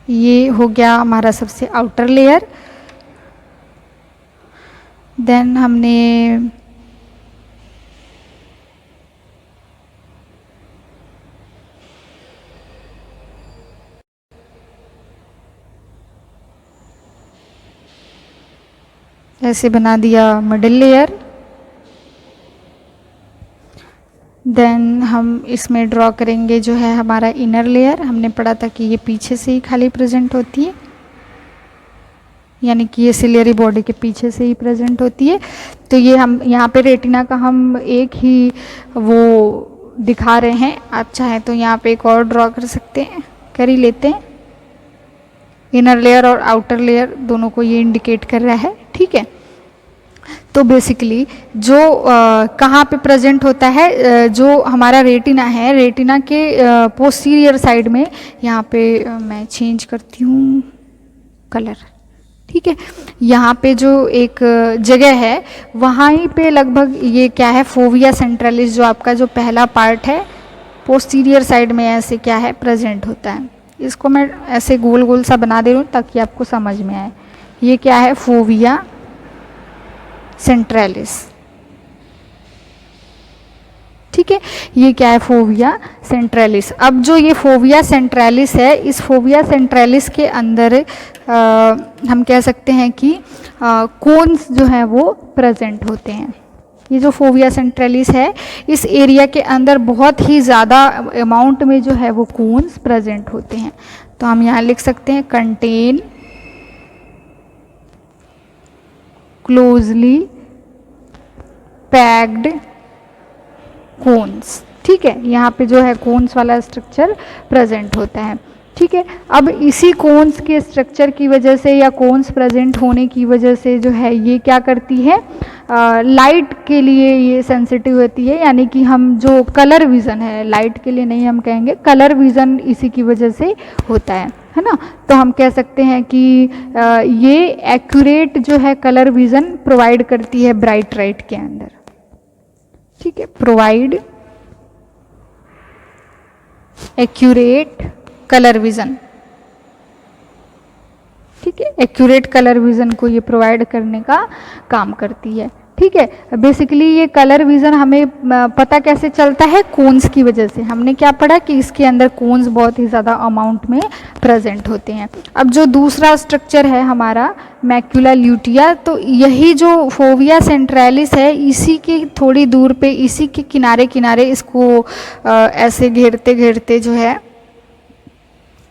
ये हो गया हमारा सबसे आउटर लेयर। देन हमने ऐसे बना दिया मिडिल लेयर। देन हम इसमें ड्रॉ करेंगे जो है हमारा इनर लेयर। हमने पढ़ा था कि ये पीछे से ही खाली प्रेजेंट होती है, यानी कि ये सिलियरी बॉडी के पीछे से ही प्रेजेंट होती है। तो ये हम यहाँ पे रेटिना का हम एक ही वो दिखा रहे हैं। आप चाहें तो यहाँ पे एक और ड्रॉ कर सकते हैं, कर ही लेते हैं। इनर लेयर और आउटर लेयर दोनों को ये इंडिकेट कर रहा है। ठीक है। तो बेसिकली जो कहाँ पे प्रेजेंट होता है, जो हमारा रेटिना है, रेटिना के पोस्टीरियर साइड में, यहाँ पे मैं चेंज करती हूँ कलर। ठीक है। यहाँ पे जो एक जगह है, वहाँ ही पे लगभग ये क्या है, फोविया सेंट्रलिस, जो आपका जो पहला पार्ट है पोस्टीरियर साइड में ऐसे क्या है प्रेजेंट होता है। इसको मैं ऐसे गोल गोल सा बना दे रही हूँ ताकि आपको समझ में आए। ये क्या है, फोविया सेंट्रलिस। ठीक है। ये क्या है, फोविया सेंट्रलिस। अब जो ये फोविया सेंट्रलिस है, इस फोविया सेंट्रलिस के अंदर हम कह सकते हैं कि कोन्स जो हैं वो प्रेजेंट होते हैं। ये जो फोविया सेंट्रलिस है, इस एरिया के अंदर बहुत ही ज़्यादा अमाउंट में जो है वो कोन्स प्रेजेंट होते हैं। तो हम यहाँ लिख सकते हैं कंटेन क्लोजली पैक्ड कोन्स। ठीक है। यहाँ पे जो है कोन्स वाला स्ट्रक्चर प्रेजेंट होता है। ठीक है। अब इसी कोन्स के स्ट्रक्चर की वजह से या कोन्स प्रेजेंट होने की वजह से जो है ये क्या करती है, लाइट के लिए ये सेंसिटिव होती है, यानी कि हम जो कलर विज़न है, लाइट के लिए नहीं हम कहेंगे, कलर विज़न इसी की वजह से होता है ना। तो हम कह सकते हैं कि ये एक्यूरेट जो है कलर विज़न प्रोवाइड करती है ब्राइट लाइट के अंदर। ठीक है, प्रोवाइड एक्यूरेट कलर विज़न। ठीक है, एक्यूरेट कलर विज़न को ये प्रोवाइड करने का काम करती है। ठीक है, बेसिकली ये कलर विज़न हमें पता कैसे चलता है, कोन्स की वजह से। हमने क्या पढ़ा कि इसके अंदर कोन्स बहुत ही ज़्यादा अमाउंट में प्रेजेंट होते हैं। अब जो दूसरा स्ट्रक्चर है हमारा मैक्यूला ल्यूटिया, तो यही जो फोविया सेंट्रैलिस है, इसी के थोड़ी दूर पे, इसी के किनारे किनारे इसको ऐसे घेरते घेरते जो है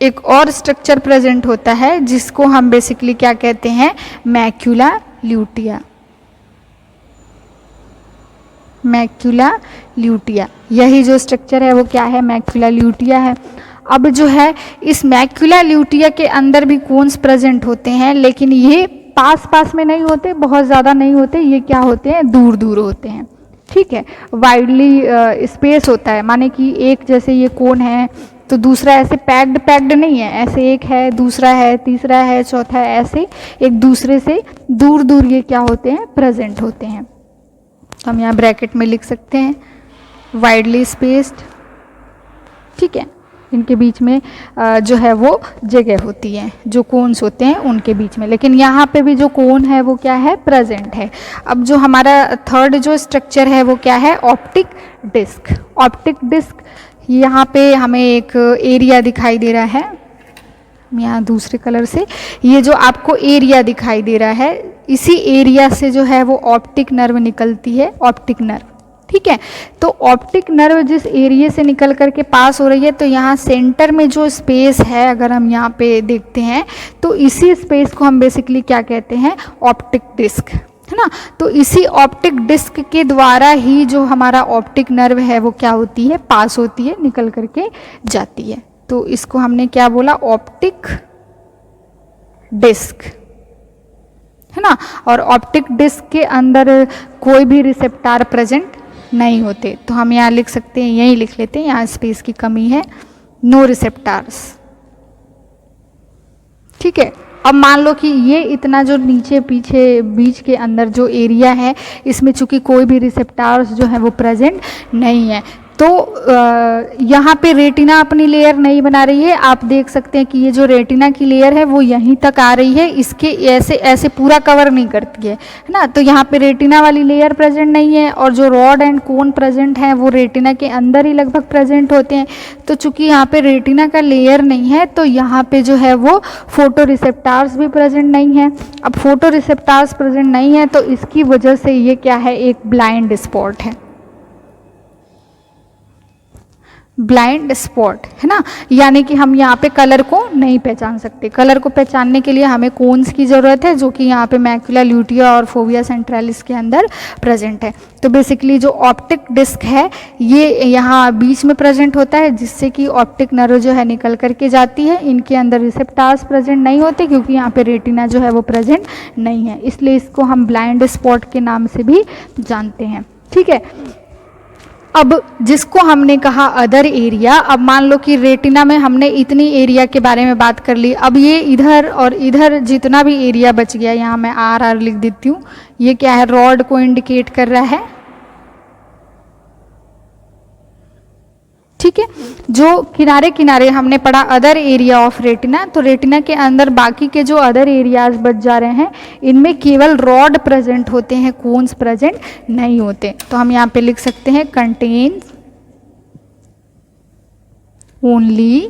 एक और स्ट्रक्चर प्रेजेंट होता है, जिसको हम बेसिकली क्या कहते हैं, मैक्यूला ल्यूटिया। मैक्यूला ल्यूटिया, यही जो स्ट्रक्चर है वो क्या है, मैक्यूला ल्यूटिया है। अब जो है इस मैक्यूला ल्यूटिया के अंदर भी कोन्स प्रेजेंट होते हैं, लेकिन ये पास पास में नहीं होते, बहुत ज़्यादा नहीं होते, ये क्या होते हैं, दूर दूर होते हैं। ठीक है, वाइडली स्पेस होता है, माने कि एक जैसे ये कोन है तो दूसरा ऐसे पैक्ड पैक्ड नहीं है, ऐसे एक है, दूसरा है, तीसरा है, चौथा है, ऐसे एक दूसरे से दूर दूर ये क्या होते हैं, प्रेजेंट होते हैं। तो हम यहाँ ब्रैकेट में लिख सकते हैं वाइडली स्पेस्ड। ठीक है, इनके बीच में जो है वो जगह होती है, जो कोन्स होते हैं उनके बीच में, लेकिन यहाँ पे भी जो कोन है वो क्या है, प्रेजेंट है। अब जो हमारा थर्ड जो स्ट्रक्चर है वो क्या है, ऑप्टिक डिस्क। ऑप्टिक डिस्क, यहाँ पे हमें एक एरिया दिखाई दे रहा है, यहाँ दूसरे कलर से ये जो आपको एरिया दिखाई दे रहा है, इसी एरिया से जो है वो ऑप्टिक नर्व निकलती है, ऑप्टिक नर्व। ठीक है, तो ऑप्टिक नर्व जिस एरिया से निकल करके पास हो रही है, तो यहाँ सेंटर में जो स्पेस है, अगर हम यहाँ पे देखते हैं तो इसी स्पेस को हम बेसिकली क्या कहते हैं, ऑप्टिक डिस्क, है ना। तो इसी ऑप्टिक डिस्क के द्वारा ही जो हमारा ऑप्टिक नर्व है वो क्या होती है, पास होती है, निकल करके जाती है। तो इसको हमने क्या बोला, ऑप्टिक डिस्क, है ना। और ऑप्टिक डिस्क के अंदर कोई भी रिसेप्टार प्रेजेंट नहीं होते, तो हम यहाँ लिख सकते हैं, यही लिख लेते हैं, यहाँ स्पेस की कमी है, नो रिसेप्टार्स। ठीक है, अब मान लो कि ये इतना जो नीचे पीछे बीच के अंदर जो एरिया है, इसमें चूंकि कोई भी रिसेप्टार्स जो है वो प्रेजेंट नहीं है, तो यहाँ पे रेटिना अपनी लेयर नहीं बना रही है। आप देख सकते हैं कि ये जो रेटिना की लेयर है वो यहीं तक आ रही है, इसके ऐसे ऐसे पूरा कवर नहीं करती है ना। तो यहाँ पे रेटिना वाली लेयर प्रेजेंट नहीं है, और जो रॉड एंड कोन प्रेजेंट हैं वो रेटिना के अंदर ही लगभग प्रेजेंट होते हैं। तो चूंकि यहाँ पे रेटिना का लेयर नहीं है, तो यहाँ पे जो है वो फोटो रिसेप्टार्स भी प्रेजेंट नहीं है। अब फोटो रिसेप्टार्स प्रेजेंट नहीं है, तो इसकी वजह से ये क्या है, एक ब्लाइंड स्पॉट है, ब्लाइंड स्पॉट, है ना। यानी कि हम यहाँ पे कलर को नहीं पहचान सकते। कलर को पहचानने के लिए हमें कोन्स की ज़रूरत है, जो कि यहाँ पे मैक्यूला ल्यूटिया और फोविया सेंट्रैलिस के अंदर प्रेजेंट है। तो बेसिकली जो ऑप्टिक डिस्क है ये यहाँ बीच में प्रेजेंट होता है, जिससे कि ऑप्टिक नर्व जो है निकल करके जाती है। इनके अंदर रिसेप्टार्स प्रेजेंट नहीं होते, क्योंकि यहाँ पे रेटिना जो है वो प्रेजेंट नहीं है, इसलिए इसको हम ब्लाइंड स्पॉट के नाम से भी जानते हैं। ठीक है, अब जिसको हमने कहा अदर एरिया, अब मान लो कि रेटिना में हमने इतनी एरिया के बारे में बात कर ली, अब ये इधर और इधर जितना भी एरिया बच गया, यहाँ मैं आर लिख देती हूँ, ये क्या है, रॉड को इंडिकेट कर रहा है। ठीक है, जो किनारे किनारे हमने पढ़ा अदर एरिया ऑफ रेटिना, तो रेटिना के अंदर बाकी के जो अदर एरियाज बच जा रहे हैं, इनमें केवल रॉड प्रेजेंट होते हैं, कोन्स प्रेजेंट नहीं होते। तो हम यहाँ पे लिख सकते हैं कंटेन्स ओनली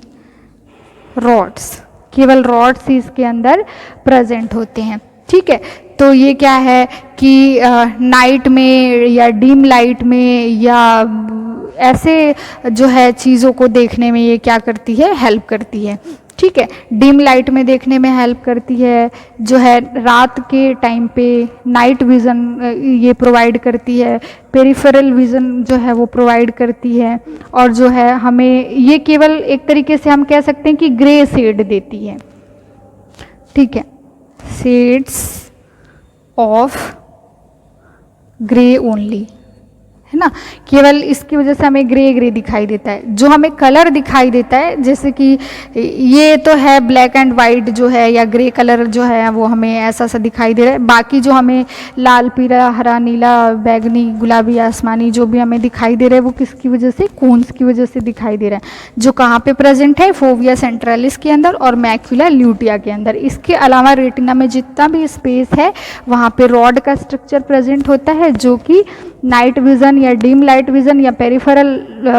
रॉड्स, केवल रॉड्स ही इसके अंदर प्रेजेंट होते हैं। ठीक है, तो ये क्या है कि नाइट में या डिम लाइट में या ऐसे जो है चीज़ों को देखने में ये क्या करती है, हेल्प करती है। ठीक है। डिम लाइट में देखने में हेल्प करती है, जो है रात के टाइम पे नाइट विज़न ये प्रोवाइड करती है, पेरिफेरल विज़न जो है वो प्रोवाइड करती है, और जो है हमें ये केवल एक तरीके से हम कह सकते हैं कि ग्रे शेड देती है। ठीक है, शेड्स ऑफ ग्रे ओनली, है ना, केवल इसकी वजह से हमें ग्रे ग्रे दिखाई देता है। जो हमें कलर दिखाई देता है, जैसे कि ये तो है ब्लैक एंड वाइट जो है, या ग्रे कलर जो है वो हमें ऐसा सा दिखाई दे रहा है। बाकी जो हमें लाल, पीला, हरा, नीला, बैगनी, गुलाबी, आसमानी जो भी हमें दिखाई दे रहा है वो किसकी वजह से, कोन्स की वजह से दिखाई दे रहा है, जो कहाँ पे प्रेजेंट है, फोविया सेंट्रलिस के अंदर और मैक्यूला ल्यूटिया के अंदर। इसके अलावा रेटिना में जितना भी स्पेस है वहाँ पे रॉड का स्ट्रक्चर प्रेजेंट होता है, जो कि नाइट विज़न या डिम लाइट विज़न या पेरिफेरल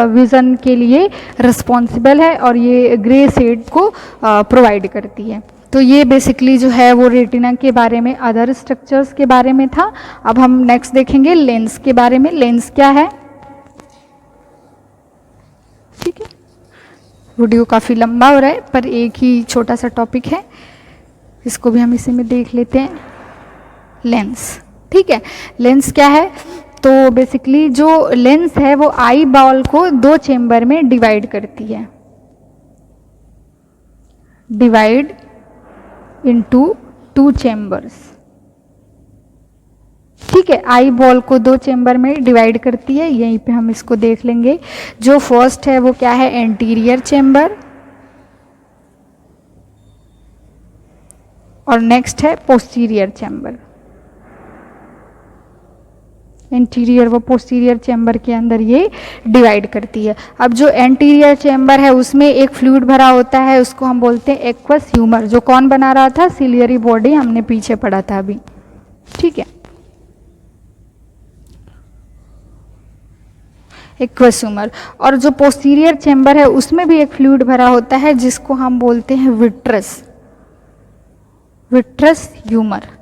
विज़न के लिए रिस्पॉन्सिबल है, और ये ग्रे शेड को प्रोवाइड करती है। तो ये बेसिकली जो है वो रेटिना के बारे में, अदर स्ट्रक्चर्स के बारे में था। अब हम नेक्स्ट देखेंगे लेंस के बारे में। लेंस क्या है? ठीक है, वीडियो काफ़ी लंबा हो रहा है पर एक ही छोटा सा टॉपिक है, इसको भी हम इसी में देख लेते हैं। लेंस, ठीक है, लेंस क्या है? तो बेसिकली जो लेंस है वो आई बॉल को दो चेम्बर में डिवाइड करती है, डिवाइड इनटू टू चेम्बर्स। ठीक है, आई बॉल को दो चेम्बर में डिवाइड करती है, यहीं पे हम इसको देख लेंगे। जो फर्स्ट है वो क्या है? एंटीरियर चेम्बर, और नेक्स्ट है पोस्टीरियर चेम्बर। इंटीरियर व पोस्टीरियर चेम्बर के अंदर ये डिवाइड करती है। अब जो एंटीरियर चेम्बर है उसमें एक फ्लूइड भरा होता है, उसको हम बोलते हैं एक्वस ह्यूमर। जो कौन बना रहा था? सिलियरी बॉडी, हमने पीछे पढ़ा था अभी। ठीक है, एक्वस ह्यूमर। और जो पोस्टीरियर चेम्बर है उसमें भी एक फ्लूइड भरा होता है जिसको हम बोलते हैं विट्रस, विट्रस ह्यूमर।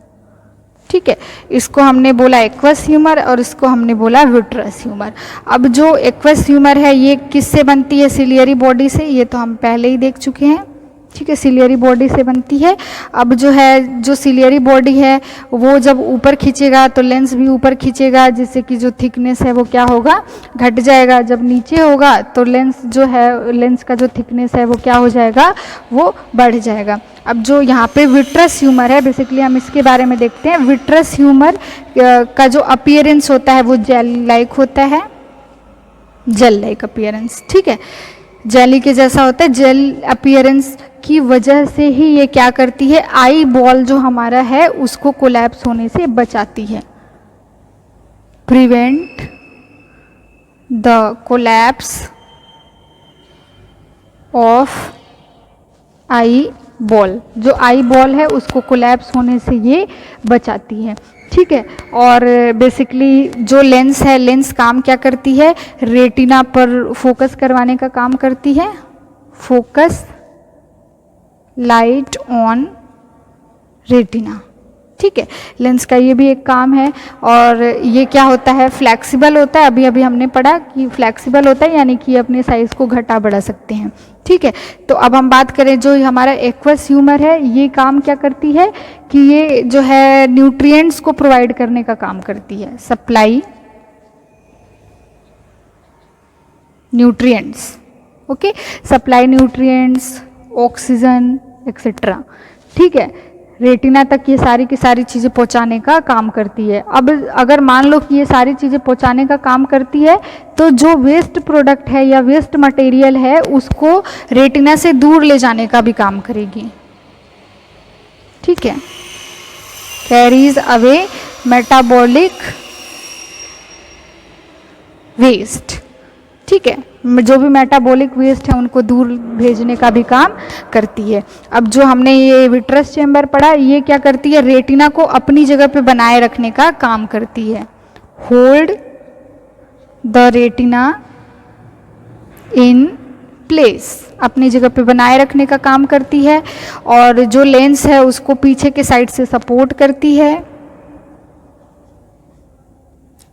ठीक है, इसको हमने बोला एक्वस ह्यूमर और इसको हमने बोला विट्रस ह्यूमर। अब जो एक्वस ह्यूमर है ये किससे बनती है? सिलियरी बॉडी से, ये तो हम पहले ही देख चुके हैं। ठीक है, सिलियरी बॉडी से बनती है। अब जो है, जो सिलियरी बॉडी है वो जब ऊपर खींचेगा तो लेंस भी ऊपर खींचेगा, जिससे कि जो थिकनेस है वो क्या होगा? घट जाएगा। जब नीचे होगा तो लेंस जो है, लेंस का जो थिकनेस है वो क्या हो जाएगा? वो बढ़ जाएगा। अब जो यहाँ पे विट्रस ह्यूमर है, बेसिकली हम इसके बारे में देखते हैं। विट्रस ह्यूमर का जो अपीयरेंस होता है वो जेल लाइक होता है, जेल लाइक अपीयरेंस। ठीक है, जेली के जैसा होता है। जेल अपीयरेंस की वजह से ही ये क्या करती है? आई बॉल जो हमारा है उसको कोलैप्स होने से बचाती है, prevent the collapse of eye ball. जो आई बॉल है उसको कोलैप्स होने से ये बचाती है। ठीक है, और बेसिकली जो लेंस है, लेंस काम क्या करती है? रेटिना पर फोकस करवाने का काम करती है, फोकस लाइट ऑन रेटिना। ठीक है, लेंस का ये भी एक काम है। और ये क्या होता है? फ्लेक्सिबल होता है। अभी अभी हमने पढ़ा कि फ्लेक्सिबल होता है, यानी कि अपने साइज को घटा बढ़ा सकते हैं। ठीक है, तो अब हम बात करें जो हमारा एक्वस ह्यूमर है, ये काम क्या करती है कि ये जो है न्यूट्रिएंट्स को प्रोवाइड करने का काम करती है, supply nutrients. Okay, supply nutrients, oxygen etcetera. ठीक है, रेटिना तक ये सारी की सारी चीज़ें पहुंचाने का काम करती है। अब अगर मान लो कि ये सारी चीज़ें पहुंचाने का काम करती है तो जो वेस्ट प्रोडक्ट है या वेस्ट मटेरियल है उसको रेटिना से दूर ले जाने का भी काम करेगी। ठीक है, कैरीज अवे मेटाबॉलिक वेस्ट। ठीक है, जो भी मेटाबॉलिक वेस्ट है उनको दूर भेजने का भी काम करती है। अब जो हमने ये विट्रस चेम्बर पढ़ा, ये क्या करती है? रेटिना को अपनी जगह पे बनाए रखने का काम करती है, hold the retina in place, अपनी जगह पे बनाए रखने का काम करती है। और जो लेंस है उसको पीछे के साइड से सपोर्ट करती है,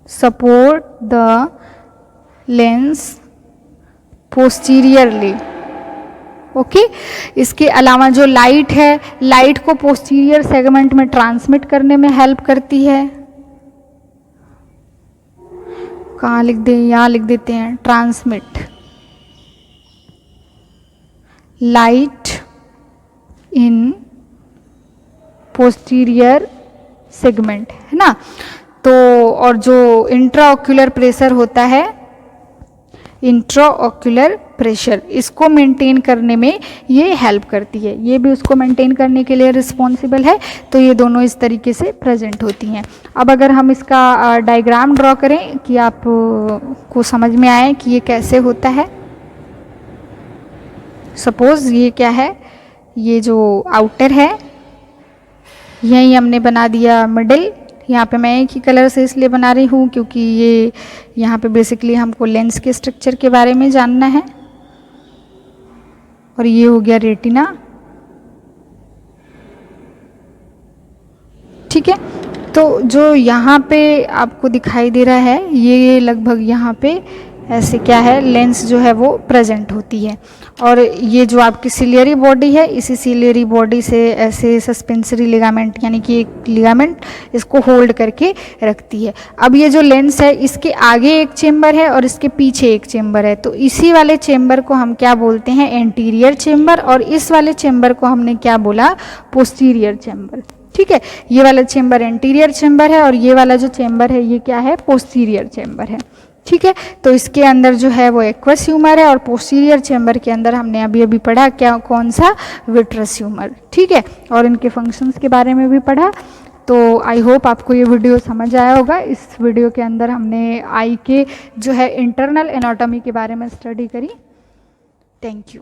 support the lens posteriorly okay. इसके अलावा जो लाइट है, लाइट को पोस्टीरियर सेगमेंट में ट्रांसमिट करने में हेल्प करती है। कहाँ लिख दें, यहाँ लिख देते हैं, transmit light in posterior segment, है ना। तो और जो इंट्राऑक्यूलर प्रेशर होता है, इंट्राऑक्यूलर प्रेशर, इसको मेंटेन करने में ये हेल्प करती है, ये भी उसको मेंटेन करने के लिए रिस्पॉन्सिबल है। तो ये दोनों इस तरीके से प्रेजेंट होती हैं। अब अगर हम इसका डायग्राम ड्रॉ करें कि आप को समझ में आए कि ये कैसे होता है। सपोज ये क्या है, ये जो आउटर है यही हमने बना दिया मिडिल। यहाँ पे मैं एक ही कलर से इसलिए बना रही हूँ क्योंकि ये यहाँ पे बेसिकली हमको लेंस के स्ट्रक्चर के बारे में जानना है। और ये हो गया रेटिना, ठीक है। तो जो यहाँ पे आपको दिखाई दे रहा है, ये लगभग यहाँ पे ऐसे क्या है, लेंस जो है वो प्रेजेंट होती है। और ये जो आपकी सिलियरी बॉडी है, इसी सिलियरी बॉडी से ऐसे सस्पेंसरी लिगामेंट यानी कि एक लिगामेंट इसको होल्ड करके रखती है। अब ये जो लेंस है, इसके आगे एक चेम्बर है और इसके पीछे एक चेम्बर है। तो इसी वाले चेम्बर को हम क्या बोलते हैं, एंटीरियर चेम्बर, और इस वाले चेम्बर को हमने क्या बोला, पोस्टीरियर चेम्बर, ठीक है। ये वाला चेम्बर एंटीरियर चेम्बर है और ये वाला जो चेम्बर है ये क्या है, पोस्टीरियर चेम्बर है, ठीक है। तो इसके अंदर जो है वो एक्वस ह्यूमर है और पोस्टीरियर चेम्बर के अंदर हमने अभी अभी पढ़ा क्या, कौन सा, विट्रस ह्यूमर, ठीक है। और इनके फंक्शंस के बारे में भी पढ़ा। तो आई होप आपको ये वीडियो समझ आया होगा। इस वीडियो के अंदर हमने आई के जो है इंटरनल एनाटॉमी के बारे में स्टडी करी। Thank you.